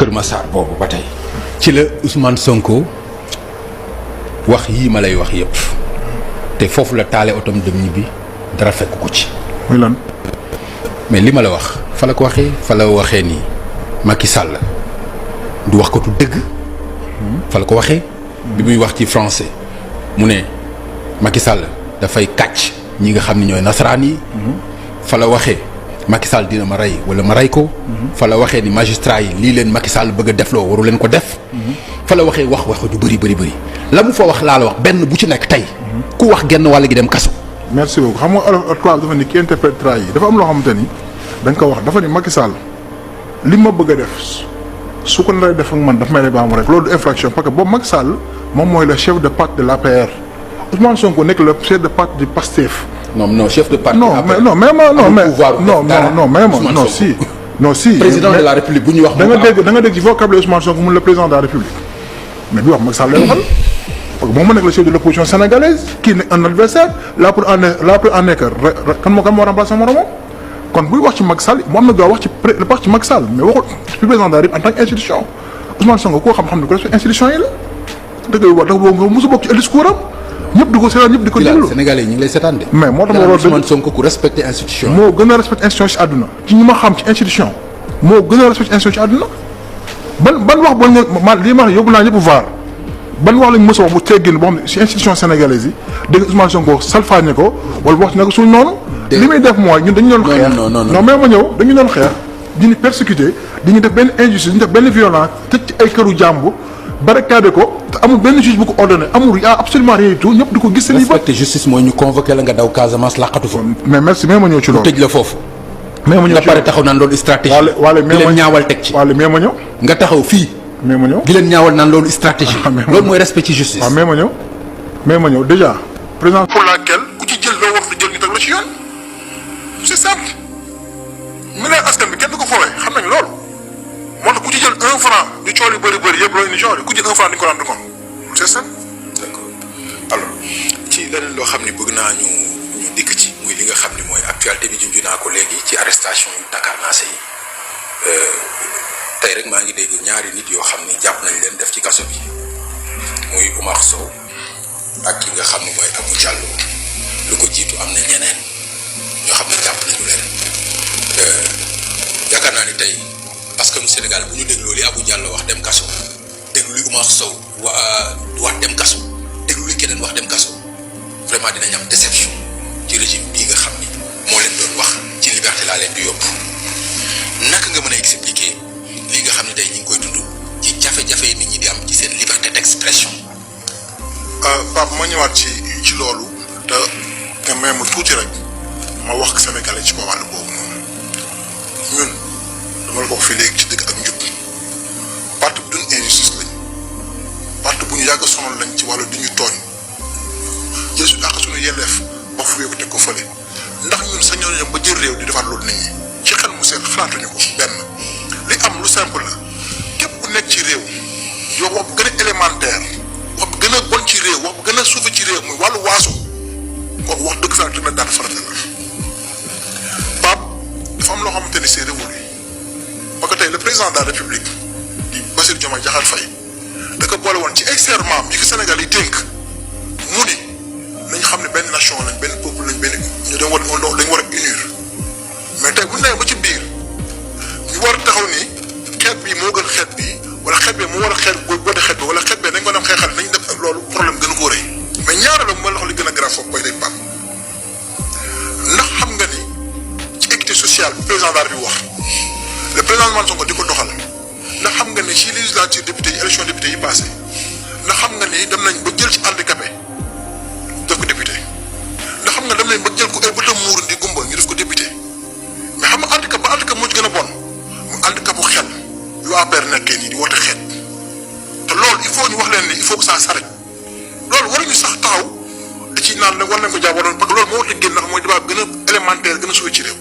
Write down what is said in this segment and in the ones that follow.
Kër Massar boobu ba tey ci la Ousmane Sonko wax yii ma lay wax yëpp te foofu la taale otom dem ñibbi dara fekk ko ci. muy lan. mais li ma la wax fa la ko waxee fa la waxee nii Macky Sall du wax ko tu dëgg. fa la ko waxee. bi muy wax ci français mu ne Macky Sall dafay kàcc ñi nga xam ni ñooy nasaraan yi. fa la waxee Macky Sall dina ma rey wala ma rey ko. fa la waxee ni magistrat yi lii leen Macky Sall bëgg a defloo waru leen ko def. fa la waxee wax ju bëri la mu fa wax laa la wax benn bu ci nekk tey. ku wax genn wàll gi dem kaso. merci beaucoup xam nga tubaab dafa ni ki interprète trahi dafa am loo xamante ni dañ ko wax dafa ni Macky Sall li ma bëgg a def su ko naree def ak man daf may lay baamu rek loolu du infraction parce que boobu Macky Sall moom mooy le chef de parti de l'APR Ousmane Sonko nekk le chef de parti du PASTEF. non chef de parti. non si. président de la République bu ñuy wax. da nga dégg ci vocabulaire Ousmane Sonko mun le président de la République mais bi wax Macky Sall lay waxal. parce que moom moo nekk le chef de l'opposition sénégalaise kii nekk un adversaire là pour en nekk kan moo remplacer moromam kon buy wax ci Macky Sall mu am na droit wax ci parti Macky Sall mais waxul ci président de la République en tant qu'institution Ousmane Sonko koo xam ne ko respect institution yi la dëgg wax dafa boobu nga mosu bokk ci discours am ñëpp di ko seetaan ñëpp di ko déglu Sénégalais yi ñu ngi lay seetaan de. mais moo tax ma Ousmane Sonko ku respecté institution. moo gën a respecté institution ci àdduna ci ñi ma xam ci institution moo gën a respecté institution ci àdduna ban wax bon nga lii ma wax yóbbu naa ñëpp vaar ban wax lañ mës a wax bu teggin boo xam ne ci institution sénégalaise yi dégg Ousmane Sonko salfaañe ko wala wax ci nag suñu noonu. li muy def mooy ñun dañu doon xeex non mais ma ñëw dañu doon xeex di ñu persécuter di ñu def benn injustice di ñu def benn violence tëj ci ay këru jàmbur barricade ko te amul benn juge bu ko ordonné amul y a absolument rien du tout ñëpp di ko gis. seen i respecté justice mooy ñu convoqué la nga daw Casamance laqatu fa. mais merci mais ma ñëw ci loolu tëj la foofu. mais ma ñëw nga pare taxaw naan loolu stratégie. wala di leen ñaawal teg ci. wala mais ma ñëw. nga taxaw fii. mais ma ñëw di leen ñaawal naan loolu stratégie. loolu mooy respect ci justice. waaw mais ma ñëw déjà. président pour laquelle ku ci jël loo war a jël ñu teg la ci yoon c'est simple. milliard askan bi kenn du ko foowee xam nañ loolu moo tax ku ci jël 1 franc di coow yu bëri yëpp loolu ni coow ku jël 1 franc di ko rendre compte c'est ça. d'accord alors ci leneen loo xam ni bëgg naa ñu dikk ci muy li nga xam ni mooy actualité bi junj naa ko léegi ci arrestation yu Dakar naase yi tey rek maa ngi dégg ñaari nit yoo xam ni jàpp nañ leen def ci kaso bi muy Oumar Sow ak ki nga xam ne mooy Abou Diallo lu ko jiitu am na ñeneen ñoo xam ne jàpp nañu leen yaakaar naa ni tey parce que nu Sénégal bu ñu dégloo li Abou Diallo wax dem kaso déglu li Oumar Sow wax dem kaso déglu li keneen wax dem kaso vraiment dinañ am déception ci régime bii nga xam ni moo leen doon wax ci liberté laa leen di yóbbu naka nga mën a expliquer li nga xam ne tey ñu ngi koy dund ci jafe-jafe yi nit ñi di am ci seen liberté d'expression. Pape ma ñëwaat ci loolu te nga may ma tuuti rek ma wax Sénégalais ci ko wàllu boobu noonu ñun dama la ko wax fii léegi ci dëgg ak njub parti bu dun injustice lañ parti bu ñu yàgg sonal lañ ci wàllu di ñu tooñ jël suñu àq suñu yelleef ba fuwee ko teg ko fële ndax ñun sa ñoo ba jël réew di defaat loolu nit ñi ci xel mu seen xalaatuñu ko benn li am lu simple la képp ku nekk ci réew yow wax bu gën a élémentaire wax bu gën a bon ci réew wax bu gën a suufe ci réew muy wàllu waasu kooku wax dëgg fa tamit daan farata la Pape dafa am loo xamante ni c'est révolu parce que tey le président de la République di Bassirou Diomaye Diakhar Faye da ko boole woon ci ay serment yi ko Sénégal yi dénk mu ni nañ xam ne benn nation lañ benn peuple lañ benn ñu dañ war a unir mais tey bu ñu nee ba ci biir ñu war a taxaw ni xeet bi moo gën xeet bi wala xeet bi moo war a xeet boo di xeet bi wala xeet bi dañ ko dem xeexal nañ def loolu problème gën koo rëy mais ñaareelu mooy loxo li gën a grave foofu bay day pam ndax xam nga ni ci équité sociale bu président daal bi wax le président Ousmane Sonko di ko doxal ndax xam nga ni ci législature député yi élection député yi passé ndax xam nga ni dem nañ ba jël ci handicapé def ko député ndax xam nga dem nañ ba jël ko ay bëtam muur di gumba ñu def ko député mais xam nga handicap ba handicap moo ci gën a bon mu handicap bu xel yu APR nekkee nii di woote xeet te loolu il faut ñu wax leen ni il faut que ça s'arrête loolu waruñu sax taxaw di ci naan war nañ ko jàppaloon parce que loolu moo war a génn ndax mooy débat gën a élémentaire gën a suufe ci réew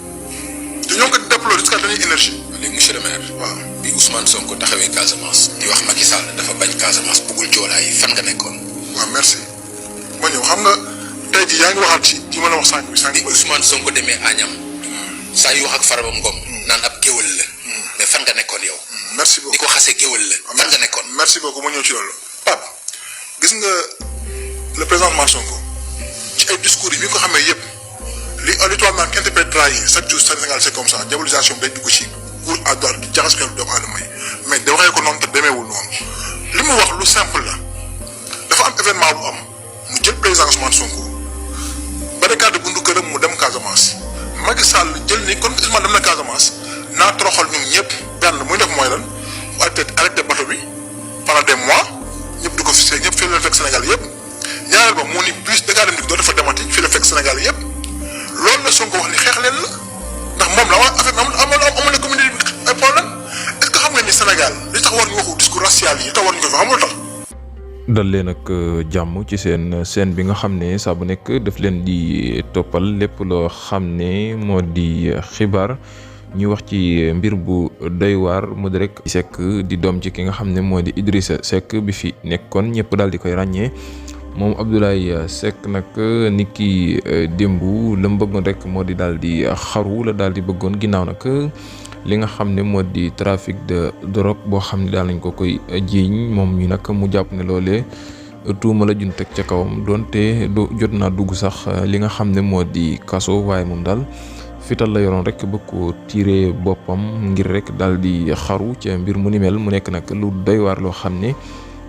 te ñoo ngi ko déploré jusqu'à dernière énergie. léegi monsieur le maire. waaw bi Ousmane Sonko taxawee Casamance di wax Macky Sall dafa bañ Casamance bëggul joolaa yi fan nga nekkoon. waaw merci ma ñëw xam nga tey jii yaa ngi waxaat ci mën a wax sànq bi sànq. bi Ousmane Sonko demee Agnam saa yu wax ak Farba Ngom naan ab géwël la. mais fan nga nekkoon yow. merci beaucoup di ko xasee géwël la. fan nga nekkoon. merci beaucoup ma ñëw ci loolu. Pape gis nga le président Ousmane Sonko ci ay discours yi bi ko xamee yëpp li tubaab naan interprète trahir chaque jour Sénégal c'est comme ça diabolisation bi day dugg ci pour à droite di jaxas xel doomu aadama yi mais da waxee ko noonu te demeewul noonu li mu wax lu simple la dafa am événement bu am mu jël président Ousmane Sonko barricade bundu këram mu dem Casamance Macky Sall jël ni kon Ousmane dem na Casamance naa toroxal ñun ñëpp benn muy def mooy lan mu arrêté bateau bi pendant des mois ñëpp du ko fi ñëpp fii la fekk Sénégal yëpp ñaareel ba moo ni bus Dakar Dem Dikk doo dafa demati fii la fekk Sénégal yëpp loolu la Sonko wax ni xeex leen la ndax moom la wax affaire amul na communauté bi ay problème est-ce que xam nga ni Sénégal li tax war ñu waxu discours racial yi tax war ñu ko fi xamul tax. dal leen ak jàmm ci seen chaîne bi nga xam ne saa bu nekk daf leen di toppal lépp loo xam ne moo di xibaar ñuy wax ci mbir bu doy waar mu di rek Seck di doom ci ki nga xam ne moo di Idrissa Seck bi fi nekkoon ñëpp daal di koy ràññee moom Abdoulaye Seck nag ni ki démb la mu bëggoon rek moo di daal di xaru la daal di bëggoon ginnaaw nag li nga xam ne moo di trafic de drogue boo xam ne daal nañ ko koy jiiñ moom ñu nag mu jàpp ne loolee tuuma la jun teg ca kawam doonte jot naa dugg sax li nga xam ne moo di kaso waaye moom daal fital la yoroon rek bëgg ko tiire boppam ngir rek daal di xaru ca mbir mu ni mel mu nekk nag lu doy waar loo xam ne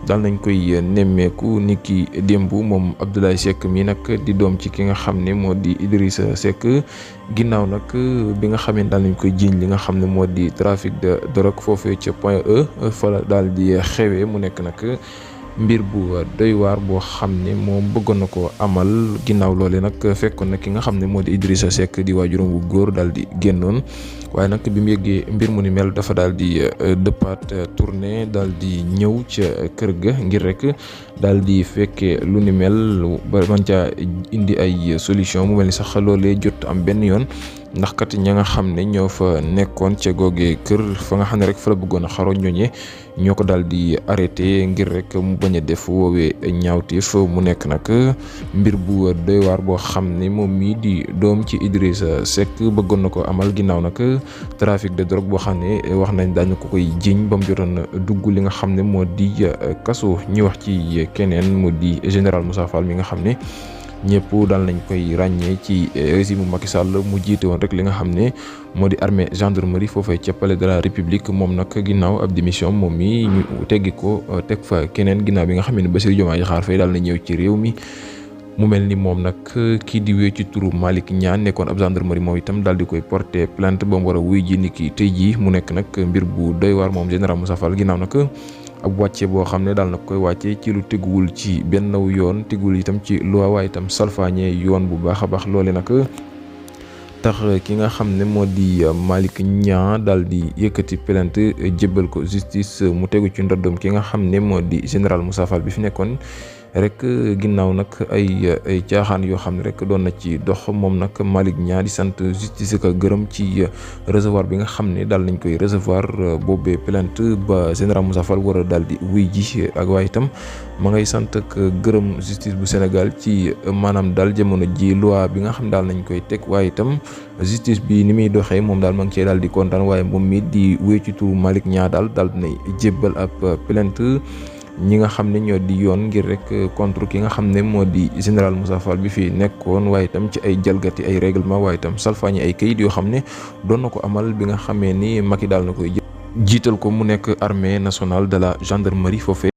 daal nañ koy nemmeeku ni ki démb moom Abdoulaye Seck mi nag di doom ci ki nga xam ne moo di Idrissa Seck ginnaaw nag bi nga xam ne daal nañ koy jiiñ li nga xam ne moo di trafic de drogue foofee ca Point E fa la daal di xewee mu nekk nag mbir bu doy waar boo xam ne moom bëggoon na ko amal ginnaaw loole nag fekkoon na ki nga xam ne moo di Idrissa Seck di waajuram bu góor daal di génnoon waaye nag bi mu yëggee mbir mu ni mel dafa daal di dëppaat tournée daal di ñëw ca kër ga ngir rek daal di fekkee lu ni mel ba man caa indi ay solution mu mel ni sax loolee jot am benn yoon ndax kat ña nga xam ne ñoo fa nekkoon ca googee kër fa nga xam ne rek fa la bëggoon a xaro ñooñe ñoo ko daal di arrêté ngir rek mu bañ a def woowee ñaawteef mu nekk nag mbir bu doy waar boo xam ne moom mii di doom ci Idrissa Seck bëggoon na ko amal ginnaaw nag trafic de drogue boo xam ne wax nañ daañu ko koy jiiñ ba mu jotoon dugg li nga xam ne moo di kaso ñi wax ci keneen mu di général Moussa Fall mi nga xam ne ñëpp daal nañ koy ràññee ci régime Macky Sall mu jiite woon rek li nga xam ne moo di armée gendarmerie foofee ca palais de la république moom nag ginnaaw ab démission moom mi ñu teggi ko teg fa keneen ginnaaw bi nga xam ne Bassirou Diomaye Diakhar Faye daal na ñëw ci réew mi mu mel ni moom nag kii di wéy ci turu Malick Niane nekkoon ab gendarmerie moom itam daal di koy porter plainte ba mu war a wuy ji ni ki tey jii mu nekk nag mbir bu doy waar moom général Moussa Fall ginnaaw nag ab wàcce boo xam ne daal na koy wàcce ci lu teguwul ci benn yoon teguwul itam ci loi waaye itam salfaañe yoon bu baax a baax loole nag tax ki nga xam ne moo di Malick Niane daal di yëkkati plainte jébbal ko justice mu tegu ci ndoddom ki nga xam ne moo di général Moussa Fall bi fi nekkoon rek ginnaaw nag ay caaxaan yoo xam ne rek doon na ci dox moom nag Malick Niane di sant justice ka gërëm ci recevoir bi nga xam ne daal nañ koy recevoir boobee plainte ba général Moussa Fall war a daal di wuy ji ak waaye itam ma ngay sant ak gërëm justice bu Sénégal ci maanaam daal jamono ji loi bi nga xam ne daal nañ koy teg waaye itam justice bi ni muy doxee moom daal ma ngi cee daal di kontaan waaye moom mi di wéy ci turu Malick Niane daal dinay jébbal ab plainte ñi nga xam ne ñoo di yoon ngir rek contre ki nga xam ne moo di général Moussa Fall bi fi nekkoon waaye itam ci ay jalgati ay règlement waaye itam salfaañi ay kayit yoo xam ne doon na ko amal bi nga xamee ni Macky daal na koy jiital ko mu nekk armée nationale de la gendarmerie foofee